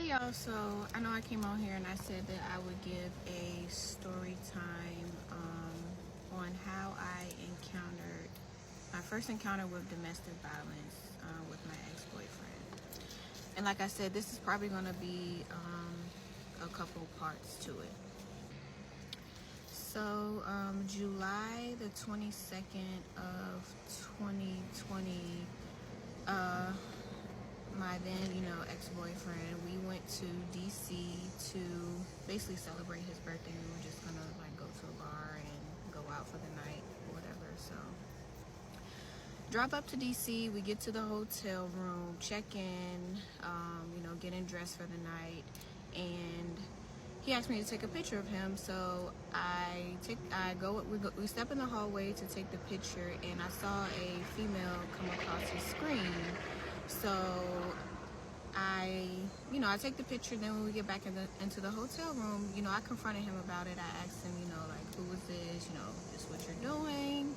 Y'all, so I know I came on here and I said that I would give a story time on how I encountered my first encounter with domestic violence with my ex-boyfriend. And like I said, this is probably going to be a couple parts to it. So July the 22nd of 2020, my then, ex-boyfriend, we went to DC to basically celebrate his birthday. We were just gonna like go to a bar and go out for the night or whatever. So drive up to DC, we get to the hotel room, check in, getting dressed for the night, and he asked me to take a picture of him. So we step in the hallway to take the picture, and I saw a female come across his screen. So I take the picture. Then when we get back into the hotel room, I confronted him about it. I asked him, who was this? This what you're doing?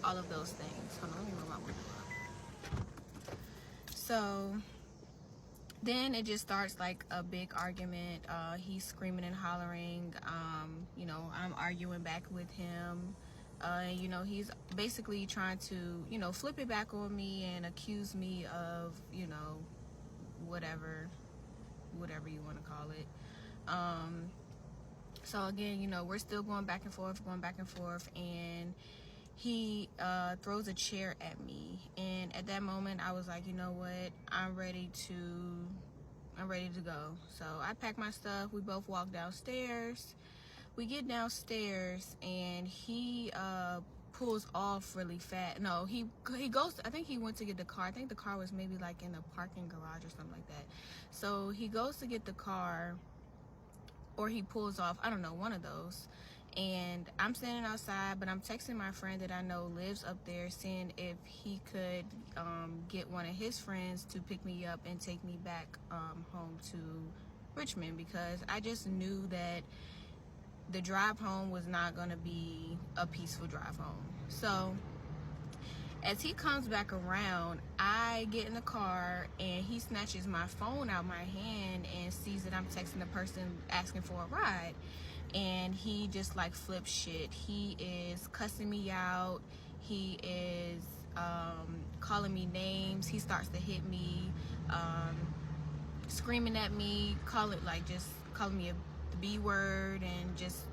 All of those things. Hold on, let me roll my window up. So then it just starts like a big argument. He's screaming and hollering. I'm arguing back with him. He's basically trying to, flip it back on me and accuse me of, whatever you want to call it. So again, we're still going back and forth, and he throws a chair at me. And at that moment, I was like, you know what? I'm ready to go. So I pack my stuff. We both walk downstairs. We get downstairs, and he pulls off really fast. No, he goes, I think he went to get the car. I think the car was maybe like in a parking garage or something like that. So he goes to get the car, or he pulls off, I don't know, one of those. And I'm standing outside, but I'm texting my friend that I know lives up there, seeing if he could get one of his friends to pick me up and take me back home to Richmond, because I just knew that the drive home was not going to be a peaceful drive home. So as he comes back around, I get in the car, and he snatches my phone out of my hand and sees that I'm texting the person asking for a ride. And he just like flips shit. He is cussing me out. He is calling me names. He starts to hit me, screaming at me, calling me the B word, and just,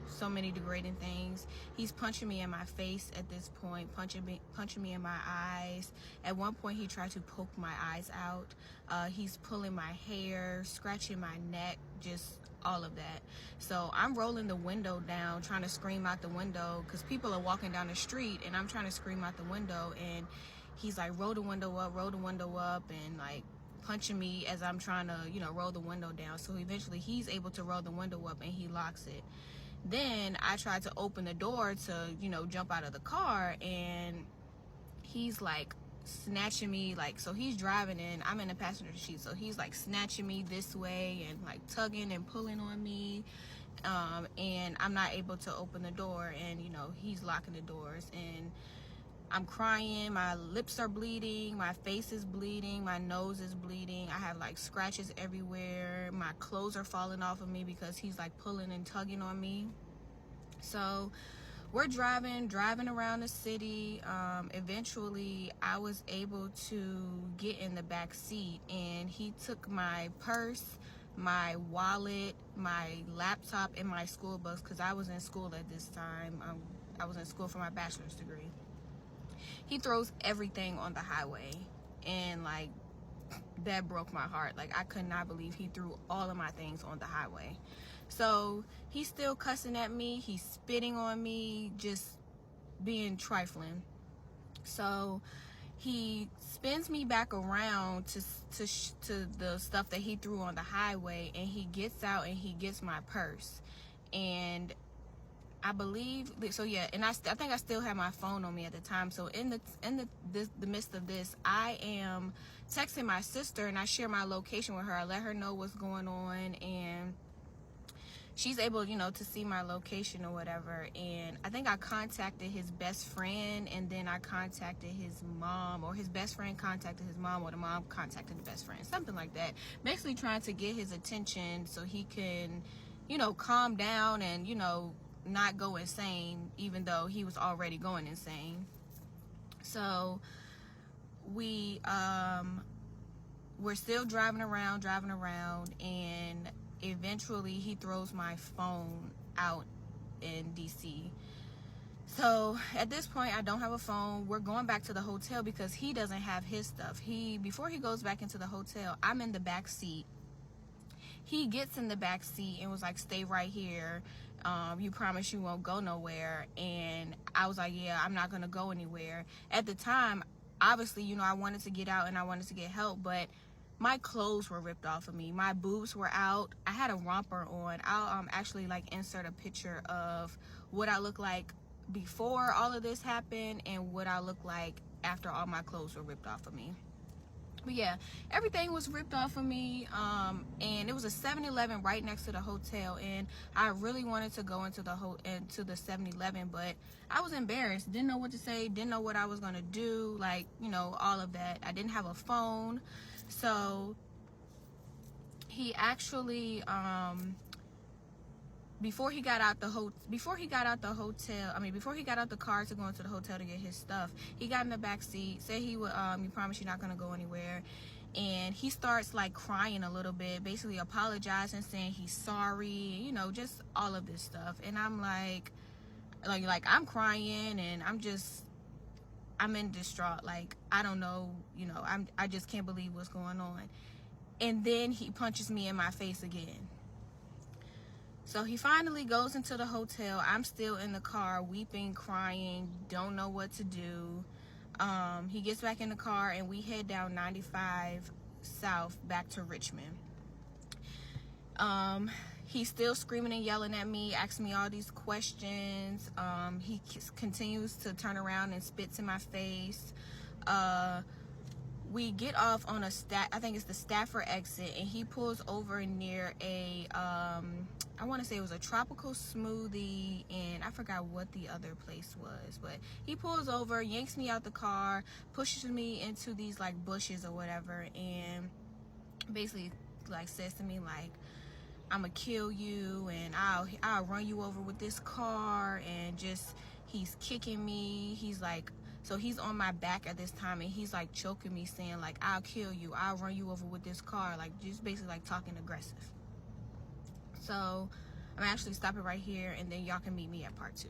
so many degrading things. He's punching me in my face at this point, punching me in my eyes. At one point, he tried to poke my eyes out. He's pulling my hair, scratching my neck, just all of that. So I'm rolling the window down, trying to scream out the window, because people are walking down the street, and I'm trying to scream out the window, and he's like, roll the window up, and like punching me as I'm trying to, roll the window down. So eventually he's able to roll the window up, and he locks it. Then I tried to open the door to, jump out of the car, and he's like snatching me, like, so he's driving and I'm in the passenger seat, so he's like snatching me this way and like tugging and pulling on me, and I'm not able to open the door, and he's locking the doors, and I'm crying. My lips are bleeding, my face is bleeding, my nose is bleeding. I have like scratches everywhere. My clothes are falling off of me because he's like pulling and tugging on me. So we're driving around the city. Eventually I was able to get in the back seat, and he took my purse, my wallet, my laptop, and my school books, because I was in school at this time. I was in school for my bachelor's degree. He throws everything on the highway, and like that broke my heart. Like, I could not believe he threw all of my things on the highway. So he's still cussing at me, he's spitting on me, just being trifling. So he spins me back around to the stuff that he threw on the highway, and he gets out and he gets my purse. And I believe, so yeah, and I think I still have my phone on me at the time. So in the midst of this, I am texting my sister, and I share my location with her. I let her know what's going on, and she's able, you know, to see my location or whatever. And I think I contacted his best friend, and then I contacted his mom, or his best friend contacted his mom, or the mom contacted the best friend, something like that. Basically trying to get his attention so he can, you know, calm down and, you know, not go insane, even though he was already going insane. So we're still driving around, and eventually he throws my phone out in DC. So at this point, I don't have a phone. We're going back to the hotel because he doesn't have his stuff. Before he goes back into the hotel, I'm in the back seat. He gets in the back seat and was like, stay right here. You promise you won't go nowhere. And I was like, yeah, I'm not gonna go anywhere. At the time, obviously, you know, I wanted to get out and I wanted to get help, but my clothes were ripped off of me. My boobs were out. I had a romper on. I'll actually like insert a picture of what I look like before all of this happened and what I look like after all my clothes were ripped off of me. But yeah, everything was ripped off of me, and it was a 7-Eleven right next to the hotel, and I really wanted to go into the 7-Eleven, but I was embarrassed, didn't know what to say, didn't know what I was gonna do, like, you know, all of that. I didn't have a phone. So he actually before he got out the car to go into the hotel to get his stuff, he got in the back seat, said he would you promise you're not gonna go anywhere, and he starts like crying a little bit, basically apologizing, saying he's sorry, you know, just all of this stuff. And I'm like I'm crying, and I'm in distraught, like I don't know, you know, I just can't believe what's going on. And then he punches me in my face again. So he finally goes into the hotel. I'm still in the car, weeping, crying, don't know what to do. He gets back in the car and we head down 95 South back to Richmond. He's still screaming and yelling at me, asking me all these questions. He continues to turn around and spits in my face. We get off on I think it's the Stafford exit, and he pulls over near a I want to say it was a tropical smoothie, and I forgot what the other place was, but he pulls over, yanks me out the car, pushes me into these like bushes or whatever, and basically like says to me like, I'm gonna kill you, and I'll run you over with this car, and just he's kicking me. He's like, so he's on my back at this time, and he's like choking me, saying like, I'll kill you, I'll run you over with this car, like just basically like talking aggressive. So I'm actually stopping right here, and then y'all can meet me at part 2.